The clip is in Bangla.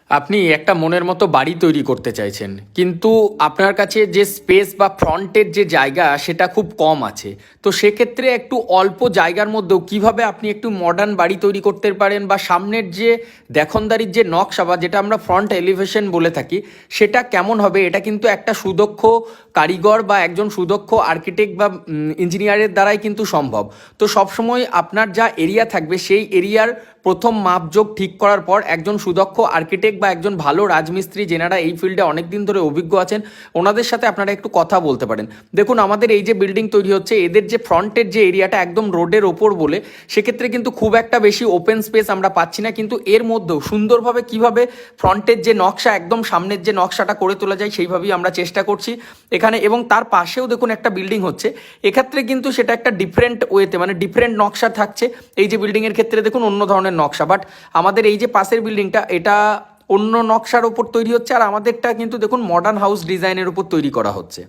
আপনি একটা মনের মতো বাড়ি তৈরি করতে চাইছেন, কিন্তু আপনার কাছে যে স্পেস বা ফ্রন্টের যে জায়গা সেটা খুব কম আছে। তো সেক্ষেত্রে একটু অল্প জায়গার মধ্যেও কিভাবে আপনি একটু মডার্ন বাড়ি তৈরি করতে পারেন, বা সামনের যে দেখনদারির যে নকশা বা যেটা আমরা ফ্রন্ট এলিভেশন বলে থাকি, সেটা কেমন হবে, এটা কিন্তু একটা সুদক্ষ কারিগর বা একজন সুদক্ষ আর্কিটেক্ট বা ইঞ্জিনিয়ারের দ্বারাই কিন্তু সম্ভব। তো সবসময় আপনার যা এরিয়া থাকবে সেই এরিয়ার প্রথম মাপজোক ঠিক করার পর একজন সুদক্ষ আর্কিটেক্ট বা একজন ভালো রাজমিস্ত্রি, যেনারা এই ফিল্ডে অনেক দিন ধরে অভিজ্ঞ আছেন, ওনাদের সাথে আপনারা একটু কথা বলতে পারেন। দেখুন, আমাদের এই যে বিল্ডিং তৈরি হচ্ছে, এদের যে ফ্রন্টের যে এরিয়াটা একদম রোডের ওপর বলে, সেক্ষেত্রে কিন্তু খুব একটা বেশি ওপেন স্পেস আমরা পাচ্ছি না, কিন্তু এর মধ্যেও সুন্দরভাবে কিভাবে ফ্রন্টের যে নকশা একদম সামনের যে নকশাটা করে তোলা যায় সেইভাবেই আমরা চেষ্টা করছি এখানে। এবং তার পাশেও দেখুন একটা বিল্ডিং হচ্ছে, এক্ষেত্রে কিন্তু সেটা একটা ডিফারেন্ট ওয়েতে, মানে ডিফারেন্ট নকশা থাকছে। এই যে বিল্ডিংয়ের ক্ষেত্রে দেখুন অন্য ধরনের নকশা, বাট আমাদের এই যে পাশের বিল্ডিংটা, এটা অন্য নকশার ওপর তৈরি হচ্ছে, আর আমাদেরটা কিন্তু দেখুন মডার্ন হাউস ডিজাইনের উপর তৈরি করা হচ্ছে।